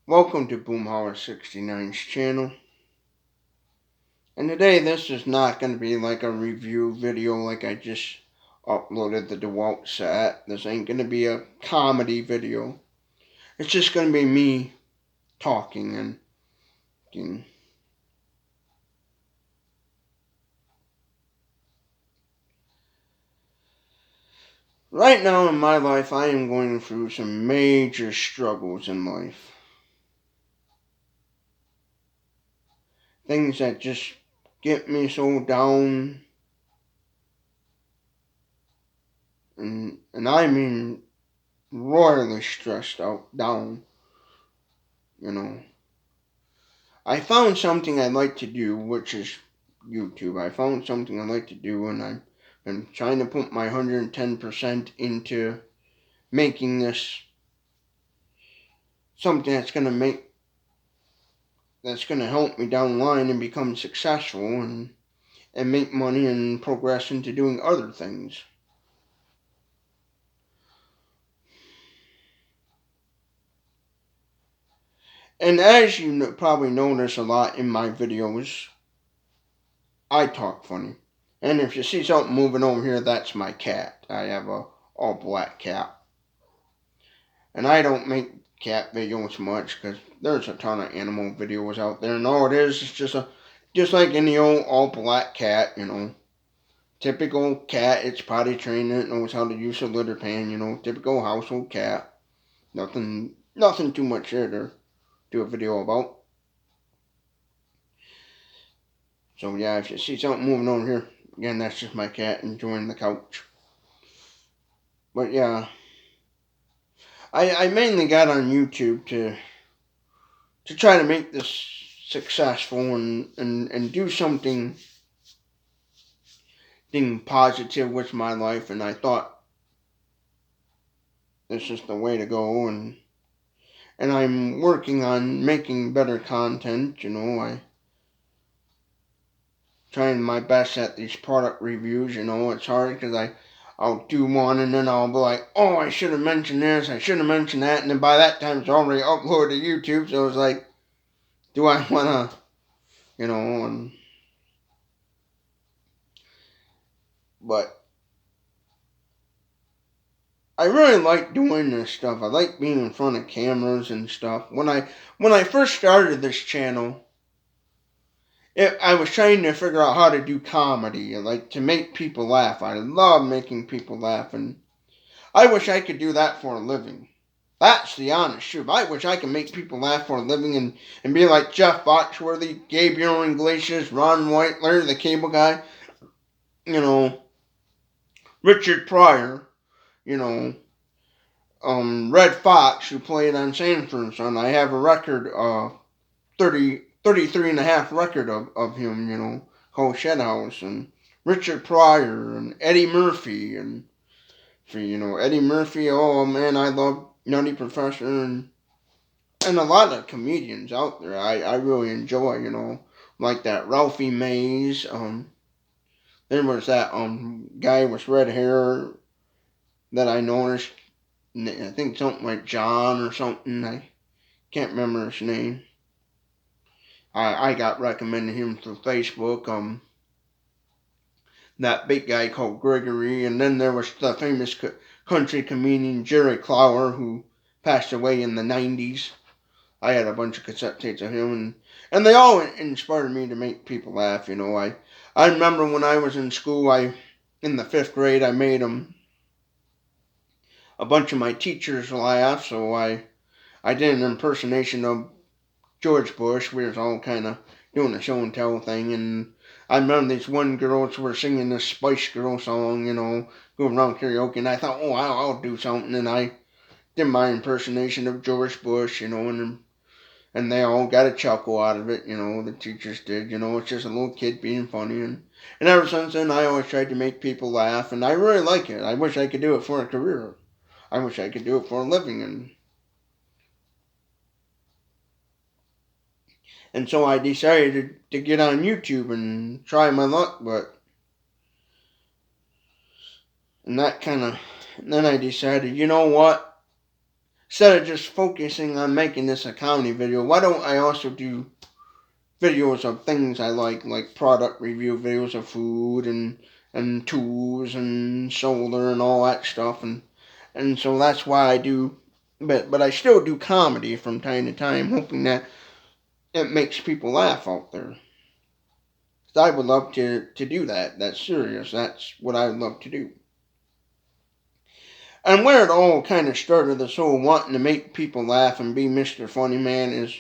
Welcome to Boomhauer69's channel. And today this is not going to be like a review video like I just uploaded the DeWalt set. This ain't going to be a comedy video. It's just going to be me talking and right now in my life I am going through some major struggles in life. Things that just get me so down. And I mean royally stressed out, down, you know. I found something I like to do, which is YouTube. I found something I like to do, and I've been trying to put my 110% into making this something that's going to help me down the line and become successful and make money and progress into doing other things. And as you probably notice a lot in my videos, I talk funny. And if you see something moving over here, that's my cat. I have a all black cat. And I don't make cat videos much because there's a ton of animal videos out there. And all it is just like any old all black cat, you know. Typical cat, it's potty trained, it knows how to use a litter pan, you know. Typical household cat. Nothing too much here to do a video about. So yeah, if you see something moving over here, again, that's just my cat enjoying the couch. But yeah, I mainly got on YouTube to try to make this successful and do something positive with my life, and I thought this is the way to go, and I'm working on making better content, you know. I trying my best at these product reviews, you know. It's hard because I'll do one and then I'll be like, oh, I should have mentioned this, I should have mentioned that, and then by that time it's already uploaded to YouTube, so it's like, do I want to, you know, but I really like doing this stuff. I like being in front of cameras and stuff. When I first started this channel, I was trying to figure out how to do comedy, like to make people laugh. I love making people laugh, and I wish I could do that for a living. That's the honest truth. I wish I could make people laugh for a living and be like Jeff Foxworthy, Gabriel Iglesias, Ron White, Larry the Cable Guy, you know, Richard Pryor, you know, Red Fox, who played on Sanford and Son. I have a record, 33 and a half record of him, you know, called Shed House, and Richard Pryor, and Eddie Murphy, and you know, Eddie Murphy, oh man, I love Nutty Professor, and a lot of comedians out there I really enjoy, you know, like that Ralphie Mays, there was that, guy with red hair that I noticed, I think something like John or something, I can't remember his name. I got recommended him through Facebook. That big guy called Gregory, and then there was the famous country comedian Jerry Clower, who passed away in the 90s. I had a bunch of cassette tapes of him, and they all inspired me to make people laugh, you know. I remember when I was in school, in the 5th grade, I made a bunch of my teachers laugh, so I did an impersonation of George Bush. We was all kind of doing a show and tell thing, and I remember these one girls were singing this Spice Girl song, you know, going around karaoke, and I thought, oh, I'll do something, and I did my impersonation of George Bush, you know, and they all got a chuckle out of it, you know, the teachers did, you know. It's just a little kid being funny, and ever since then I always tried to make people laugh, and I really like it. I wish I could do it for a career. I wish I could do it for a living, and so I decided to get on YouTube and try my luck, and that kind of, then I decided, you know what? instead of just focusing on making this a comedy video, why don't I also do videos of things I like product review videos of food and tools and solar and all that stuff, and so that's why I do. But I still do comedy from time to time, hoping that it makes people laugh out there. I would love to do that. That's serious. That's what I would love to do. And where it all kind of started, this whole wanting to make people laugh and be Mr. Funny Man, is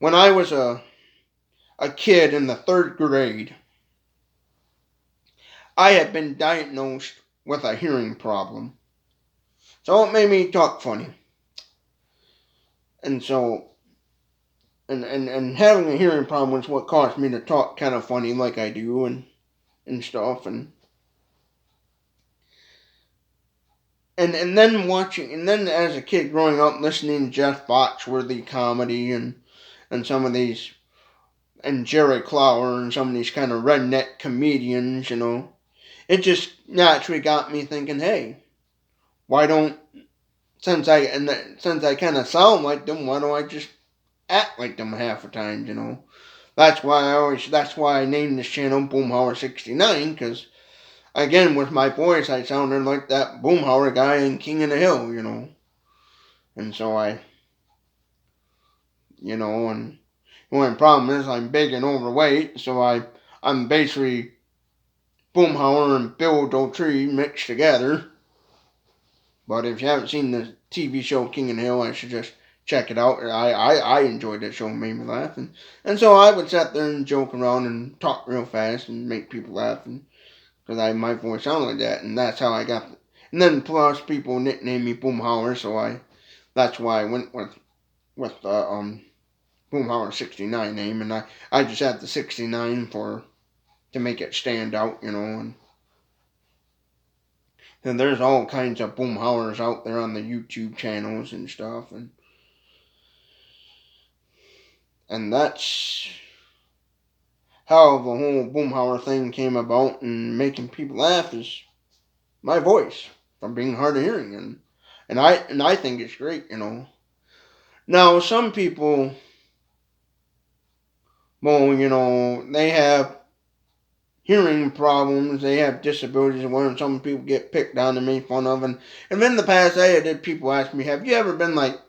when I was a kid in the 3rd grade. I had been diagnosed with a hearing problem. So it made me talk funny. And so, and having a hearing problem was what caused me to talk kind of funny like I do and stuff. And then watching, and then as a kid growing up listening to Jeff Foxworthy comedy and some of these, and Jerry Clower and some of these kind of redneck comedians, it just naturally got me thinking, hey, why don't, since I kind of sound like them, why don't I just act like them half the time, That's why I named this channel Boomhauer 69, because again, with my voice, I sounded like that Boomhauer guy in King of the Hill, And so and the problem is I'm big and overweight, so I'm basically Boomhauer and Bill Dauterive mixed together. But if you haven't seen the TV show King of the Hill, I should just check it out. I enjoyed that show, made me laugh. And so I would sit there and joke around and talk real fast and make people laugh. Because my voice sounded like that. And that's how I got it. And then plus people nicknamed me Boomhauer, so that's why I went with the Boomhauer 69 name. And I just had the 69 to make it stand out, and there's all kinds of Boomhauers out there on the YouTube channels and stuff, and that's how the whole Boomhauer thing came about, and making people laugh is my voice from being hard of hearing, and I think it's great, Now some people, well, they have hearing problems, they have disabilities, and some people get picked on and made fun of, and in the past I had people ask me, have you ever been like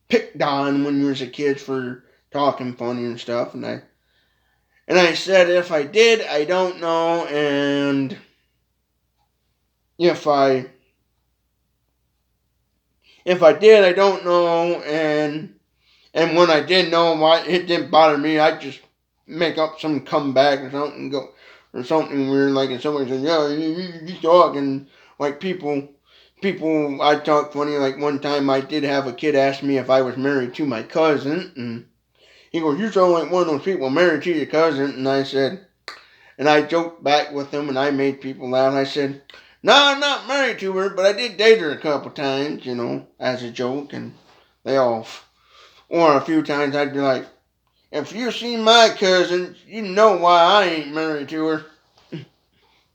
picked on when you was a kid for talking funny and stuff? And I said, if I did, I don't know, and if I did, I don't know, and when I did know, it didn't bother me. I'd just make up some comeback or something, or something weird, like if somebody said, yeah, you talk, and like people, I talk funny. Like one time I did have a kid ask me if I was married to my cousin, and he goes, you sound like one of those people married to your cousin, and I said, and I joked back with him, and I made people laugh. I said, no, I'm not married to her, but I did date her a couple times, as a joke, and they all, or a few times I'd be like, if you see my cousin, you know why I ain't married to her.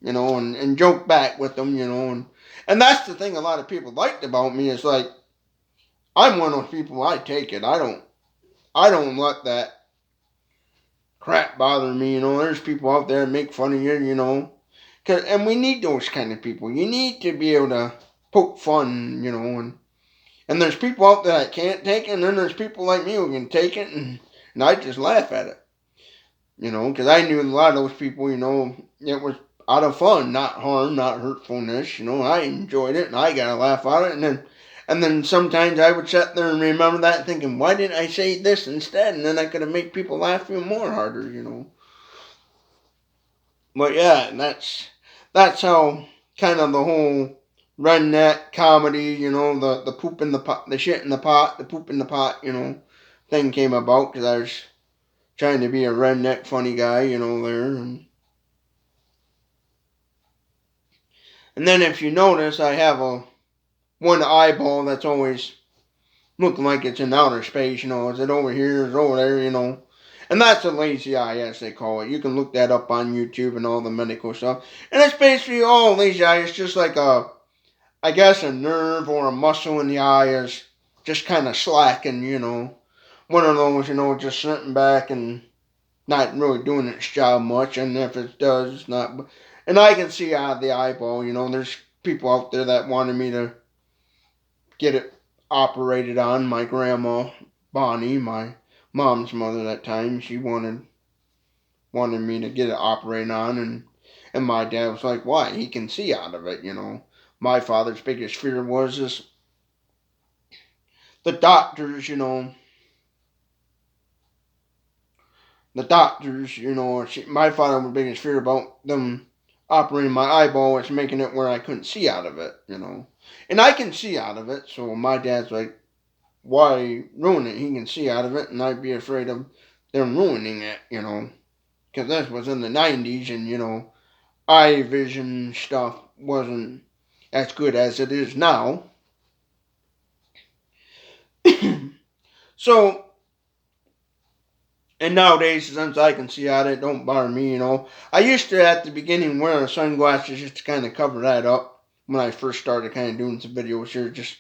And joke back with them, and that's the thing a lot of people liked about me, is like, I'm one of those people, I take it. I don't let that crap bother me, There's people out there that make fun of you, and we need those kind of people. You need to be able to poke fun, and there's people out there that can't take it, and then there's people like me who can take it, and I just laugh at it, because I knew a lot of those people, it was out of fun, not harm, not hurtfulness, I enjoyed it, and I got a laugh out of it, and then sometimes I would sit there and remember that, thinking, why didn't I say this instead, and then I could have made people laugh even more harder, But yeah, that's how kind of the whole redneck comedy, the poop in the pot, the shit in the pot, the poop in the pot, thing came about, because I was trying to be a redneck funny guy, there. And then if you notice, I have one eyeball that's always looking like it's in outer space, is it over here, is it over there, And that's a lazy eye, as they call it. You can look that up on YouTube and all the medical stuff. And it's basically all lazy eye. It's just like I guess a nerve or a muscle in the eye is just kind of slacking, one of those, just sitting back and not really doing its job much, and if it does, it's not. And I can see out of the eyeball, there's people out there that wanted me to get it operated on. My grandma, Bonnie, my mom's mother at that time, she wanted me to get it operated on, and my dad was like, why? He can see out of it, My father's biggest fear was this, the doctors, my father was biggest fear about them operating my eyeball was making it where I couldn't see out of it, And I can see out of it, so my dad's like, why ruin it? He can see out of it, and I'd be afraid of them ruining it, Because this was in the 90s, and, eye vision stuff wasn't as good as it is now. So, and nowadays, since I can see out, it don't bother me, I used to, at the beginning, wear sunglasses just to kind of cover that up when I first started kind of doing some videos here, just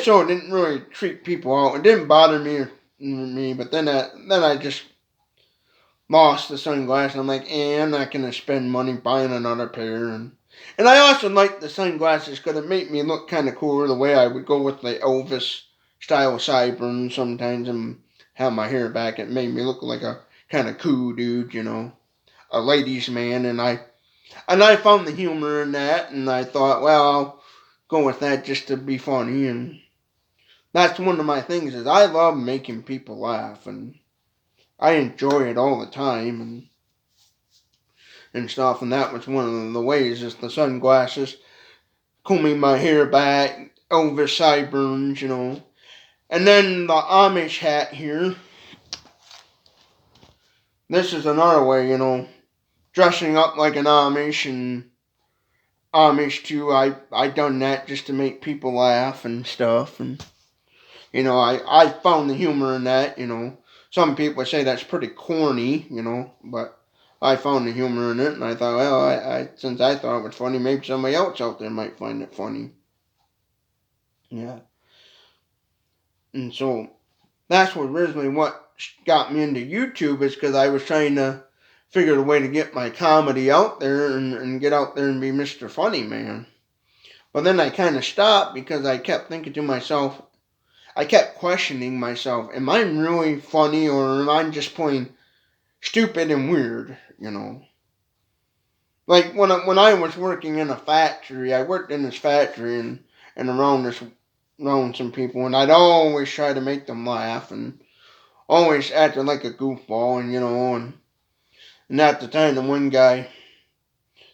so it didn't really creep people out. It didn't bother me, but then I just lost the sunglasses. I'm like, I'm not going to spend money buying another pair. And I also like the sunglasses because it made me look kind of cooler the way I would go with the Elvis style sideburns sometimes and have my hair back. It made me look like a kind of cool dude, a ladies' man. And I found the humor in that, and I thought, well, I'll go with that just to be funny. And that's one of my things is I love making people laugh, and I enjoy it all the time and stuff. And that was one of the ways is the sunglasses, combing my hair back, Elvis sideburns, And then the Amish hat here. This is another way, dressing up like an Amish and Amish too. I done that just to make people laugh and stuff. And, I found the humor in that, Some people say that's pretty corny, but I found the humor in it, and I thought, well, since I thought it was funny, maybe somebody else out there might find it funny. Yeah. And so that's what originally what got me into YouTube is because I was trying to figure a way to get my comedy out there and get out there and be Mr. Funny Man. But then I kind of stopped because I kept thinking to myself, I kept questioning myself, am I really funny or am I just plain stupid and weird, Like when I was working in a factory, I worked in this factory and around some people, and I'd always try to make them laugh and always acting like a goofball, and at the time the one guy,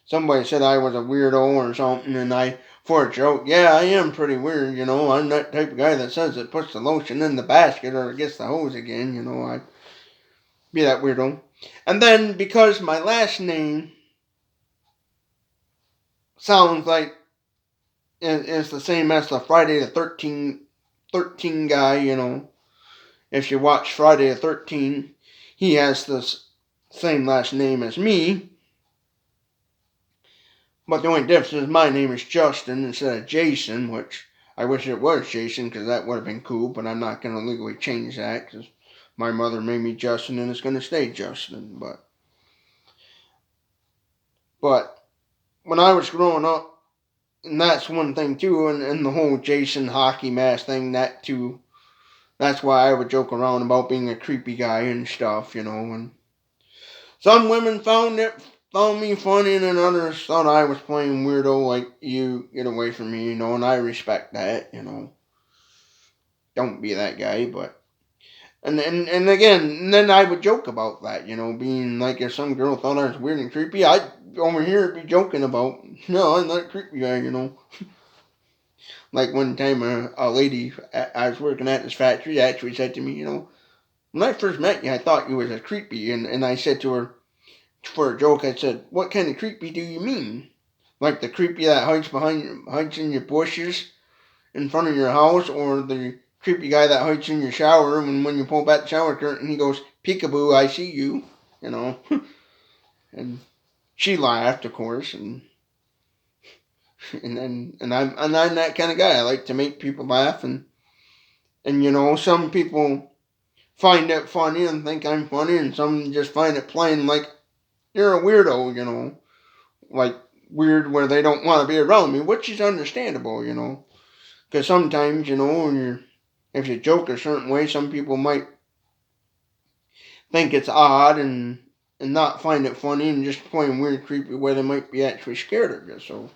somebody said I was a weirdo or something, and I, for a joke, yeah, I am pretty weird, I'm that type of guy that says it puts the lotion in the basket or gets the hose again, I'd be that weirdo. And then because my last name sounds like it's the same as the Friday the 13 guy, If you watch Friday the 13th, he has the same last name as me. But the only difference is my name is Justin instead of Jason, which I wish it was Jason because that would have been cool, but I'm not going to legally change that because my mother made me Justin and it's going to stay Justin. But when I was growing up, and that's one thing too, and the whole Jason hockey mask thing, that too, that's why I would joke around about being a creepy guy and stuff, and some women found me funny and others thought I was playing weirdo like you, get away from me, and I respect that, Don't be that guy, but and again, and then I would joke about that, being like if some girl thought I was weird and creepy, I'd over here be joking about, no, I'm not a creepy guy, Like one time a lady I was working at this factory actually said to me, when I first met you, I thought you was a creepy, and I said to her, for a joke, I said, what kind of creepy do you mean? Like the creepy that hides in your bushes in front of your house, or the creepy guy that hides in your shower when you pull back the shower curtain, he goes, peekaboo, I see you, And she laughed, of course, and I'm that kind of guy. I like to make people laugh, and And, you know, some people find it funny and think I'm funny, and some just find it plain like you're a weirdo, you know. Like, weird where they don't want to be around me, which is understandable, you know. Because sometimes, you know, if you joke a certain way, some people might think it's odd and not find it funny and just plain weird, creepy way they might be actually scared of you. So,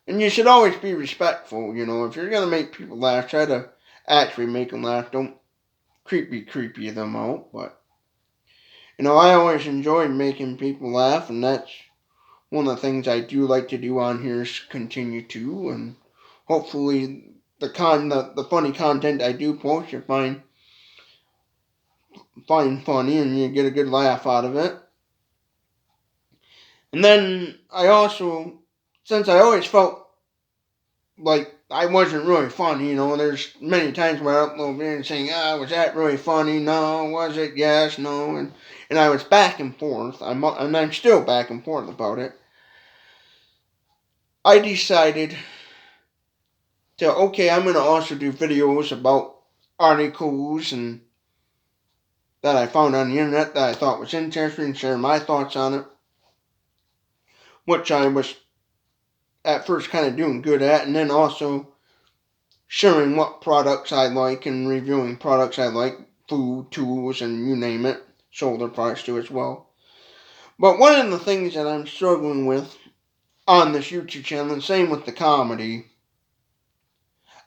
and you should always be respectful, you know. If you're gonna make people laugh, try to actually make them laugh. Don't creepy them out. But you know, I always enjoyed making people laugh, and that's one of the things I do like to do on here is continue to, and hopefully the funny content I do post you find funny and you get a good laugh out of it. And then I also, since I always felt like I wasn't really funny, you know, there's many times where I upload videos saying, was that really funny? No. Was it? Yes. No. And I was back and forth. I'm still back and forth about it. I decided okay, I'm going to also do videos about articles and that I found on the internet that I thought was interesting, share my thoughts on it, which I was at first kind of doing good at, and then also sharing what products I like and reviewing products I like, food, tools, and you name it, shoulder products too as well. But one of the things that I'm struggling with on this YouTube channel, and same with the comedy,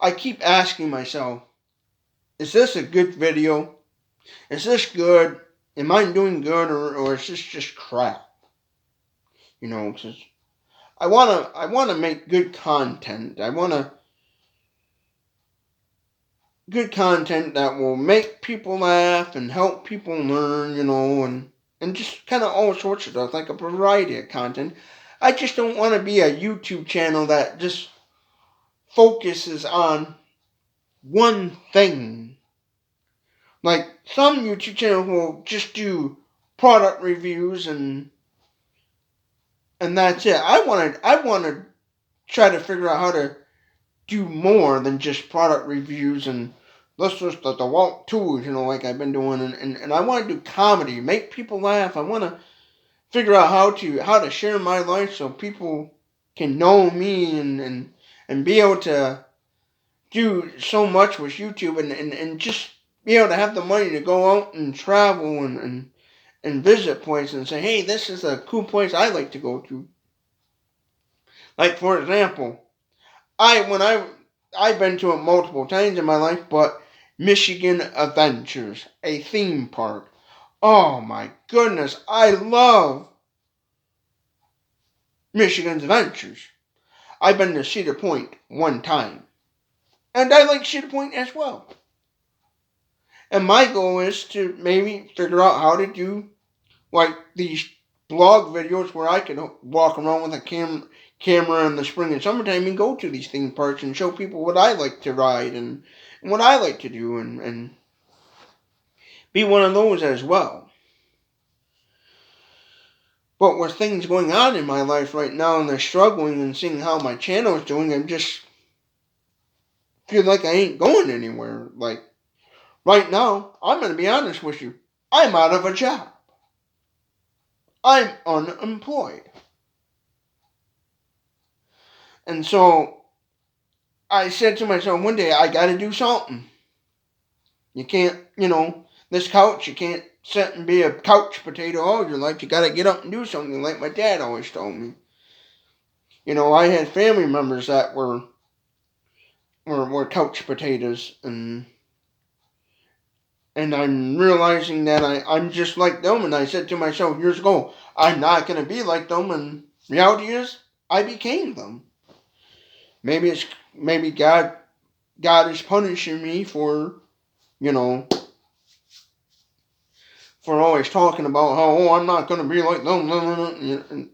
I keep asking myself, is this a good video? Is this good? Am I doing good, or is this just crap? You know, because I wanna make good content. I wanna good content that will make people laugh and help people learn, you know, and just kind of all sorts of stuff, like a variety of content. I just don't want to be a YouTube channel that just focuses on one thing. Like some YouTube channels will just do product reviews and that's it. I want to try to figure out how to do more than just product reviews and let's just the walk tours, you know, like I've been doing, and I want to do comedy, make people laugh. I want to figure out how to share my life so people can know me and be able to do so much with YouTube and just be able to have the money to go out and travel and visit places and say, hey, this is a cool place I like to go to. Like for example, I've been to it multiple times in my life, but Michigan Adventures, a theme park. Oh my goodness, I love Michigan's Adventures. I've been to Cedar Point one time, and I like Cedar Point as well. And my goal is to maybe figure out how to do like these blog videos where I can walk around with a camera in the spring and summertime and go to these theme parks and show people what I like to ride and what I like to do and be one of those as well. But with things going on in my life right now and they're struggling and seeing how my channel is doing, I'm just feel like I ain't going anywhere. Like right now, I'm going to be honest with you. I'm out of a job. I'm unemployed. And so I said to myself one day, I got to do something. You can't, you know, this couch, you can't sit and be a couch potato all your life. You got to get up and do something, like my dad always told me. You know, I had family members that were couch potatoes, and I'm realizing that I'm just like them. And I said to myself years ago, I'm not going to be like them. And reality is, I became them. Maybe God is punishing me for, you know, for always talking about how I'm not going to be like them. And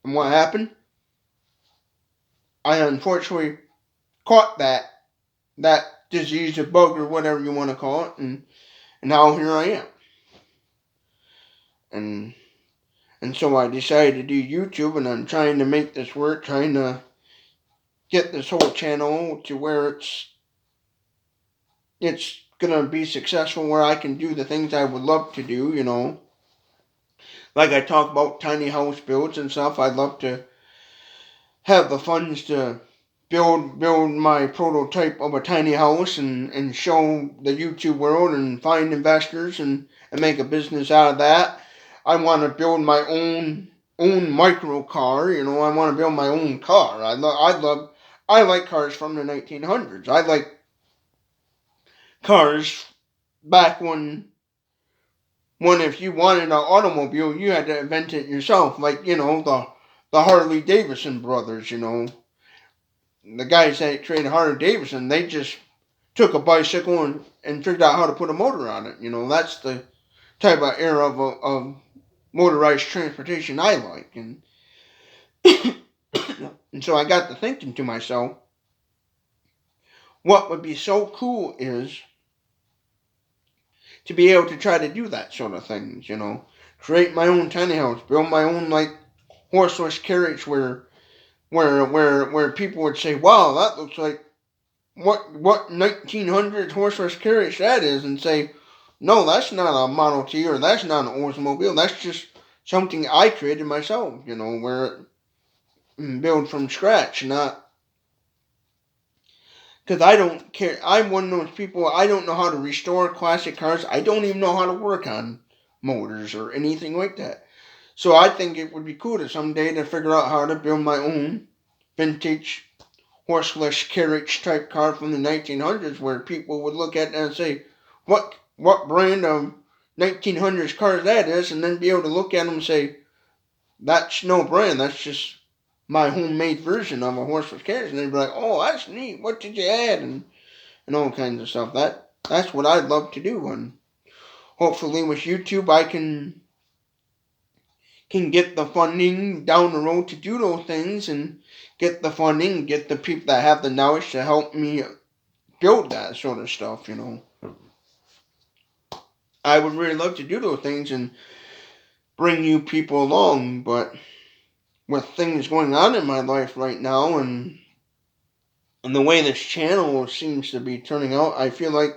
what happened? I unfortunately caught that disease or bug or whatever you want to call it, and now here I am. And so I decided to do YouTube, and I'm trying to make this work, trying to get this whole channel to where it's it's gonna be successful where I can do the things I would love to do, you know. Like I talk about tiny house builds and stuff. I'd love to have the funds to build my prototype of a tiny house and show the YouTube world and find investors and make a business out of that. I want to build my own micro car. You know, I want to build my own car. I like cars from the 1900s. I like cars back when if you wanted an automobile, you had to invent it yourself. Like, you know, the Harley Davidson brothers, you know. The guys that created Harley Davidson, they just took a bicycle and figured out how to put a motor on it. You know, that's the type of era of motorized transportation I like. And so I got to thinking to myself, what would be so cool is to be able to try to do that sort of things, you know. Create my own tiny house, build my own like horseless carriage where people would say, wow, that looks like what 1900s horseless carriage that is, and say, no, that's not a Model T or that's not an Oldsmobile. That's just something I created myself, you know, where build from scratch, not because I don't care. I'm one of those people. I don't know how to restore classic cars. I don't even know how to work on motors or anything like that. So I think it would be cool to someday to figure out how to build my own vintage horseless carriage type car from the 1900s, where people would look at it and say, what brand of 1900s car that is, and then be able to look at them and say, that's no brand, that's just my homemade version of a horseless carriage. And they'd be like, oh, that's neat, what did you add? And all kinds of stuff. That's what I'd love to do. And hopefully with YouTube I can get the funding down the road to do those things, and get the funding, get the people that have the knowledge to help me build that sort of stuff, you know. I would really love to do those things and bring you people along, but with things going on in my life right now and the way this channel seems to be turning out, I feel like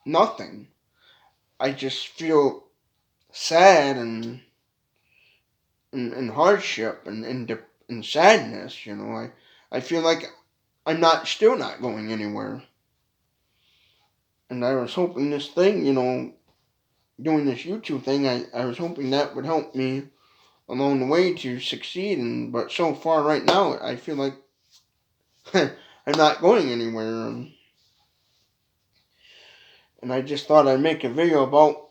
nothing. I just feel sad and hardship and sadness, you know. I feel like I'm still not going anywhere. And I was hoping this thing, you know, doing this YouTube thing, I was hoping that would help me along the way to succeed. But so far right now, I feel like I'm not going anywhere. And I just thought I'd make a video about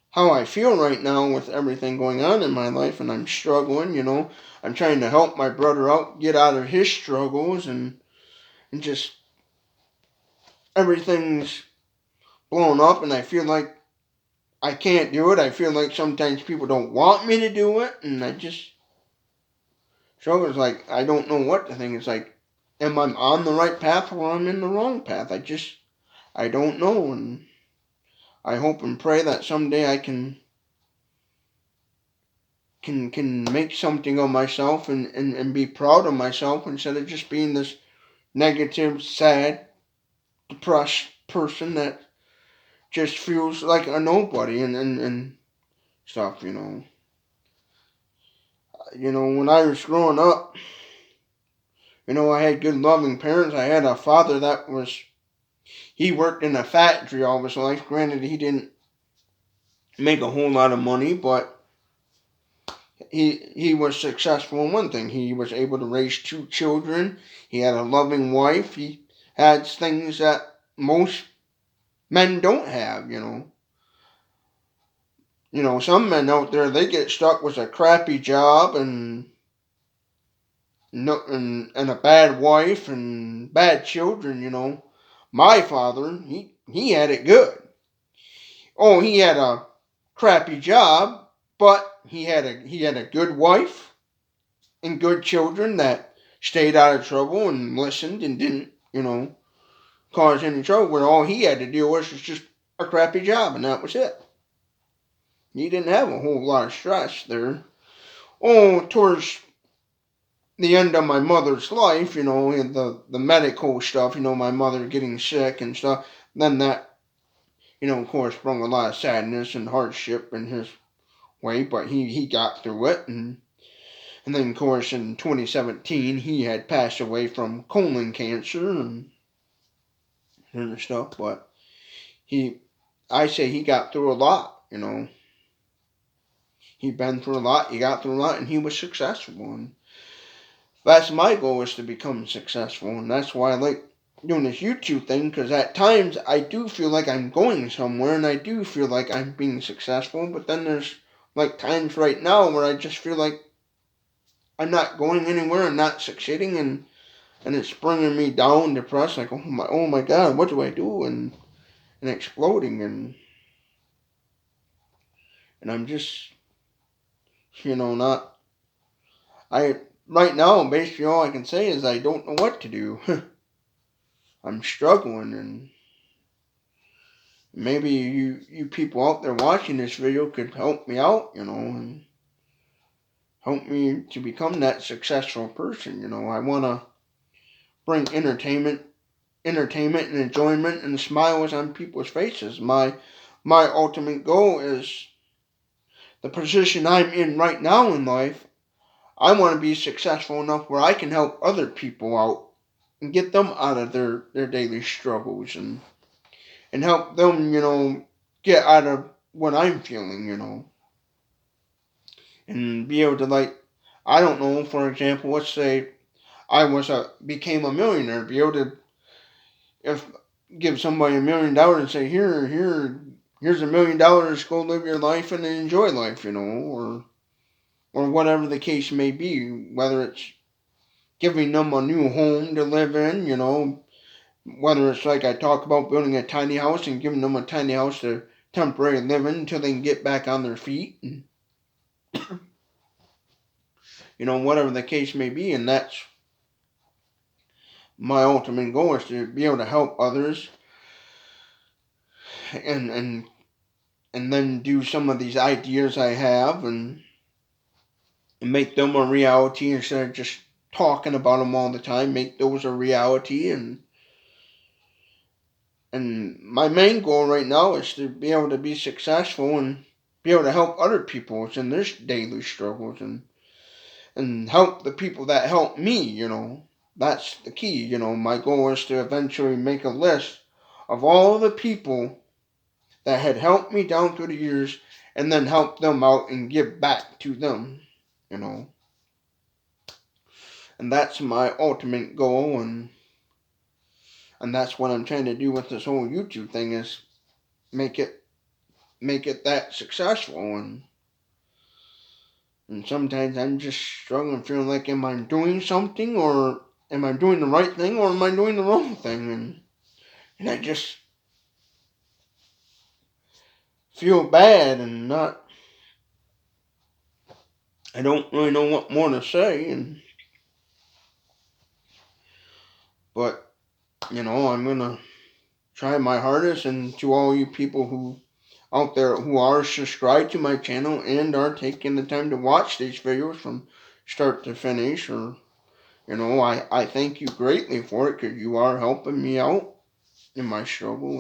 how I feel right now with everything going on in my life, and I'm struggling, you know. I'm trying to help my brother out, get out of his struggles, and just everything's blown up, and I feel like I can't do it. I feel like sometimes people don't want me to do it, and I just struggle. It's like I don't know what to think. It's like, am I on the right path or am I in the wrong path? I don't know, and I hope and pray that someday I can make something of myself and be proud of myself instead of just being this negative, sad, depressed person that just feels like a nobody and stuff, you know. You know, when I was growing up, you know, I had good loving parents. I had a father he worked in a factory all his life. Granted, he didn't make a whole lot of money, but he was successful in one thing. He was able to raise 2 children. He had a loving wife. He had things that most men don't have, you know. You know, some men out there, they get stuck with a crappy job and a bad wife and bad children, you know. My father, he had it good. Oh, he had a crappy job, but he had a good wife and good children that stayed out of trouble and listened and didn't, you know, cause any trouble, where all he had to deal with was just a crappy job, and that was it. He didn't have a whole lot of stress there. Oh, towards the end of my mother's life, and the medical stuff, my mother getting sick and stuff, then that, of course, brought a lot of sadness and hardship in his way, but he got through it, and then, of course, in 2017, he had passed away from colon cancer and stuff, but I say he got through a lot, He'd been through a lot, he got through a lot, and he was successful, and that's my goal, is to become successful, and that's why I like doing this YouTube thing, because at times I do feel like I'm going somewhere, and I do feel like I'm being successful, but then there's like times right now where I just feel like I'm not going anywhere and not succeeding, and it's bringing me down, depressed, like, oh my God, what do I do, and exploding, and I'm just, not, right now, basically all I can say is I don't know what to do. I'm struggling, and maybe you people out there watching this video could help me out, and help me to become that successful person. I want to bring entertainment and enjoyment and smiles on people's faces. My ultimate goal is the position I'm in right now in life. I want to be successful enough where I can help other people out and get them out of their daily struggles, and help them, get out of what I'm feeling, and be able to, like, I don't know, for example, let's say I became a millionaire, be able to, if give somebody $1 million and say, here's $1 million, go live your life and enjoy life, or whatever the case may be, whether it's giving them a new home to live in, whether it's like I talk about building a tiny house and giving them a tiny house to temporarily live in until they can get back on their feet, and whatever the case may be, and that's my ultimate goal, is to be able to help others, and then do some of these ideas I have, and make them a reality instead of just talking about them all the time. Make those a reality, and my main goal right now is to be able to be successful and be able to help other people in their daily struggles, and help the people that help me. That's the key. My goal is to eventually make a list of all the people that had helped me down through the years, and then help them out and give back to them, you know. And that's my ultimate goal, and that's what I'm trying to do with this whole YouTube thing, is make it that successful, and sometimes I'm just struggling, feeling like, am I doing something, or am I doing the right thing, or am I doing the wrong thing, and I just feel bad, and not, I don't really know what more to say, but I'm gonna try my hardest, and to all you people who out there who are subscribed to my channel and are taking the time to watch these videos from start to finish, or I thank you greatly for it, because you are helping me out in my struggle,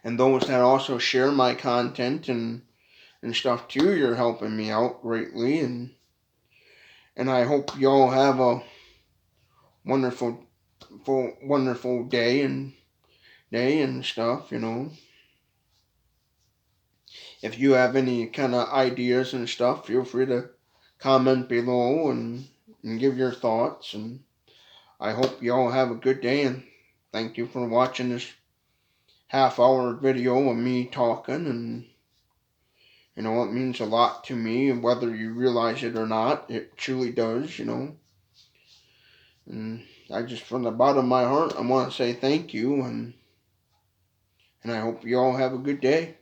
and those that also share my content and stuff too, you're helping me out greatly, and I hope you all have a wonderful day and stuff. If you have any kind of ideas and stuff, feel free to comment below, and give your thoughts, and I hope you all have a good day, and thank you for watching this half-hour video of me talking, and it means a lot to me, whether you realize it or not. It truly does, and I just, from the bottom of my heart, I want to say thank you, and I hope you all have a good day.